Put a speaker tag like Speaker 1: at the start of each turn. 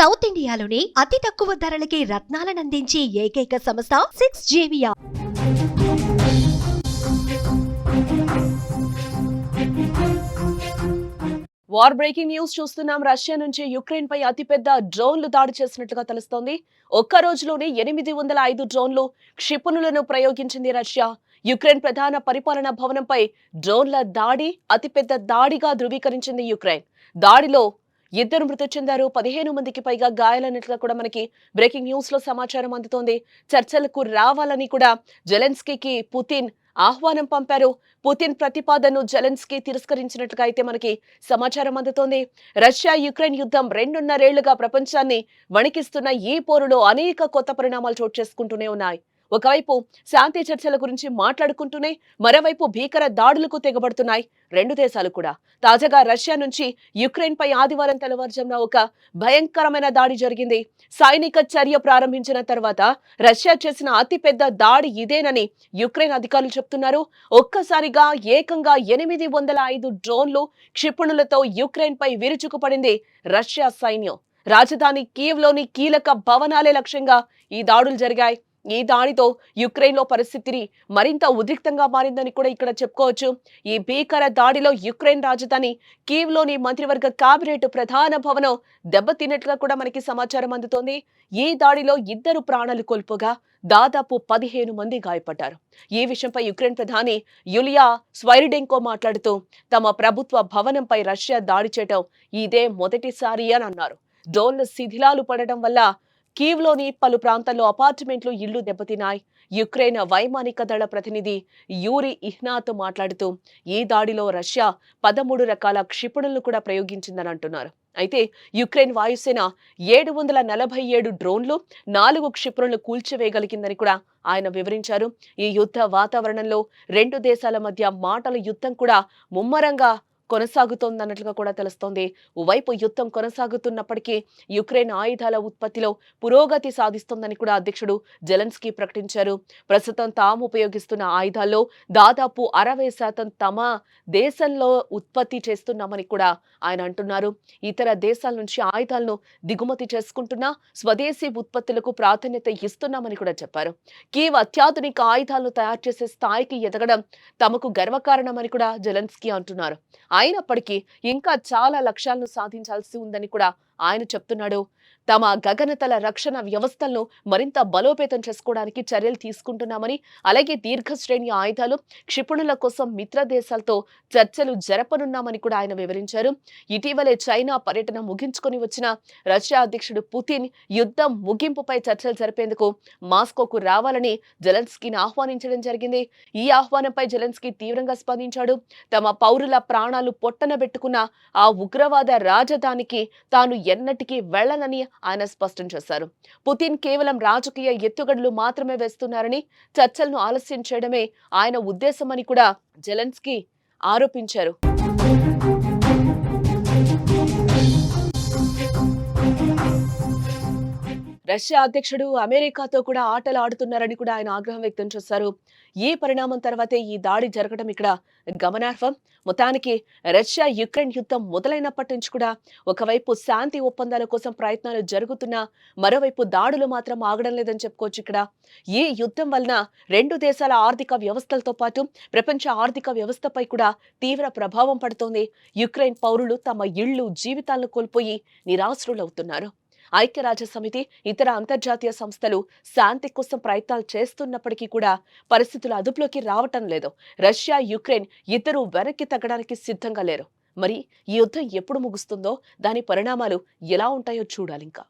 Speaker 1: South ఇండియాలోని అతి తక్కువ ధరలకి రత్నాలనందించే ఏకైక సంస్థ 6JVR.
Speaker 2: వార్ బ్రేకింగ్ న్యూస్ చూస్తున్నాం. రష్యా నుంచి యుక్రెయిన్ పై అతిపెద్ద డ్రోన్లు దాడి చేసినట్లుగా తెలుస్తోంది. ఒక్క రోజులోనే 805 డ్రోన్లు క్షిపణులను ప్రయోగించింది రష్యా. యుక్రెయిన్ ప్రధాన పరిపాలనా భవనంపై డ్రోన్ల దాడి అతిపెద్ద దాడిగా ధృవీకరించింది యుక్రెయిన్. దాడిలో 2 మృతి చెందారు, 15 మందికి పైగా గాయాలన్నట్లుగా కూడా మనకి బ్రేకింగ్ న్యూస్ లో సమాచారం అందుతోంది. చర్చలకు రావాలని కూడా జెలెన్స్కీకి పుతిన్ ఆహ్వానం పంపారు. పుతిన్ ప్రతిపాదనను జెలెన్స్కీ తిరస్కరించినట్లుగా అయితే మనకి సమాచారం అందుతోంది. రష్యా యుక్రెయిన్ యుద్ధం 2.5 ఏళ్లుగా ప్రపంచాన్ని వణికిస్తున్న ఈ పోరులో అనేక కొత్త పరిణామాలు చోటు చేసుకుంటూనే ఉన్నాయి. ఒకవైపు శాంతి చర్చల గురించి మాట్లాడుకుంటూనే మరోవైపు భీకర దాడులకు తెగబడుతున్నాయి రెండు దేశాలు కూడా. తాజాగా రష్యా నుంచి యుక్రెయిన్ పై ఆదివారం తెల్లవారుజామున ఒక భయంకరమైన దాడి జరిగింది. సైనిక చర్య ప్రారంభించిన తర్వాత రష్యా చేసిన అతిపెద్ద దాడి ఇదేనని యుక్రెయిన్ అధికారులు చెప్తున్నారు. ఒక్కసారిగా ఏకంగా 805 డ్రోన్లు క్షిపణులతో యుక్రెయిన్ పై విరుచుకుపడింది రష్యా సైన్యం. రాజధాని కీవ్లోని కీలక భవనాలే లక్ష్యంగా ఈ దాడులు జరిగాయి. ఈ దాడితో యుక్రెయిన్ లో పరిస్థితిని మరింత ఉద్రిక్తంగా మారిందని కూడా ఇక్కడ చెప్పుకోవచ్చు. ఈ భీకర దాడిలో యుక్రెయిన్ రాజధాని కీవ్లోని మంత్రివర్గ కేబినెట్ ప్రధాన భవనం దెబ్బతిన్నట్లుగా కూడా మనకి సమాచారం అందుతోంది. ఈ దాడిలో 2 ప్రాణాలు కోల్పోగా దాదాపు 15 మంది గాయపడ్డారు. ఈ విషయంపై యుక్రెయిన్ ప్రధాని యులియా స్వైరిడెంకో మాట్లాడుతూ తమ ప్రభుత్వ భవనంపై రష్యా దాడి చేయడం ఇదే మొదటిసారి అని అన్నారు. డ్రోన్ల శిథిలాలు పడడం వల్ల కీవ్లోని పలు ప్రాంతాల్లో అపార్ట్మెంట్లు, ఇళ్లు దెబ్బతిన్నాయి. యుక్రెయిన్ వైమానిక దళ ప్రతినిధి యూరి ఇహ్నాతో మాట్లాడుతూ ఈ దాడిలో రష్యా 13 రకాల క్షిపణులను కూడా ప్రయోగించిందని అంటున్నారు. అయితే యుక్రెయిన్ వాయుసేన 747 డ్రోన్లు, 4 క్షిపణులను కూల్చివేయగలిగిందని కూడా ఆయన వివరించారు. ఈ యుద్ధ వాతావరణంలో రెండు దేశాల మధ్య మాటల యుద్ధం కూడా ముమ్మరంగా కొనసాగుతోందన్నట్లుగా కూడా తెలుస్తోంది. ఓవైపు యుద్ధం కొనసాగుతున్నప్పటికీ యుక్రెయిన్ ఆయుధాల ఉత్పత్తిలో పురోగతి సాధిస్తోందని కూడా అధ్యక్షుడు జెలెన్స్కీ ప్రకటించారు. ప్రస్తుతం తాము ఉపయోగిస్తున్న ఆయుధాల్లో దాదాపు 60% తమ దేశంలో ఉత్పత్తి చేస్తున్నామని కూడా ఆయన అంటున్నారు. ఇతర దేశాల నుంచి ఆయుధాలను దిగుమతి చేసుకుంటున్నా స్వదేశీ ఉత్పత్తులకు ప్రాధాన్యత ఇస్తున్నామని కూడా చెప్పారు. కీవ్ అత్యాధునిక ఆయుధాలను తయారు చేసే స్థాయికి ఎదగడం తమకు గర్వకారణమని కూడా జెలెన్స్కీ అంటున్నారు. అయినప్పటికీ ఇంకా చాలా లక్ష్యాలను సాధించాల్సి ఉందని కూడా ఆయన చెప్తున్నాడు. తమ గగనతల రక్షణ వ్యవస్థలను మరింత బలోపేతం చేసుకోవడానికి చర్యలు తీసుకుంటున్నామని, అలాగే దీర్ఘశ్రేణి ఆయుధాలు, క్షిపణుల కోసం మిత్ర దేశాలతో చర్చలు జరపనున్నామని కూడా ఆయన వివరించారు. ఇటీవలే చైనా పర్యటన ముగించుకొని వచ్చిన రష్యా అధ్యక్షుడు పుతిన్ యుద్ధం ముగింపుపై చర్చలు జరిపేందుకు మాస్కోకు రావాలని జెలెన్స్కీని ఆహ్వానించడం జరిగింది. ఈ ఆహ్వానంపై జెలెన్స్కీ తీవ్రంగా స్పందించాడు. తమ పౌరుల ప్రాణాలు పొట్టనబెట్టుకున్న ఆ ఉగ్రవాద రాజధానికి తాను ఎన్నటికీ వెళ్లనని ఆయన స్పష్టం చేశారు. పుతిన్ కేవలం రాజకీయ ఎత్తుగడలు మాత్రమే వేస్తున్నారని, చర్చలను ఆలస్యం చేయడమే ఆయన ఉద్దేశమని కూడా జెలెన్స్కీ ఆరోపించారు. రష్యా అధ్యక్షుడు అమెరికాతో కూడా ఆటలు ఆడుతున్నారని కూడా ఆయన ఆగ్రహం వ్యక్తం చేశారు. ఈ పరిణామం తర్వాతే ఈ దాడి జరగడం ఇక్కడ గమనార్హం. మొత్తానికి రష్యా యుక్రెయిన్ యుద్ధం మొదలైనప్పటి నుంచి కూడా ఒకవైపు శాంతి ఒప్పందాల కోసం ప్రయత్నాలు జరుగుతున్నా మరోవైపు దాడులు మాత్రం ఆగడం లేదని చెప్పుకోవచ్చు. ఇక్కడ ఈ యుద్ధం వలన రెండు దేశాల ఆర్థిక వ్యవస్థలతో పాటు ప్రపంచ ఆర్థిక వ్యవస్థపై కూడా తీవ్ర ప్రభావం పడుతోంది. యుక్రెయిన్ పౌరులు తమ ఇళ్లు, జీవితాలను కోల్పోయి నిరాశ్రులవుతున్నారు. ఐక్యరాజ్య సమితి, ఇతర అంతర్జాతీయ సంస్థలు శాంతి కోసం ప్రయత్నాలు చేస్తున్నప్పటికీ కూడా పరిస్థితులు అదుపులోకి రావటం లేదు. రష్యా, యుక్రెయిన్ ఇద్దరూ వెనక్కి తగ్గడానికి సిద్ధంగా లేరు. మరి ఈ యుద్ధం ఎప్పుడు ముగుస్తుందో, దాని పరిణామాలు ఎలా ఉంటాయో చూడాలి ఇంకా.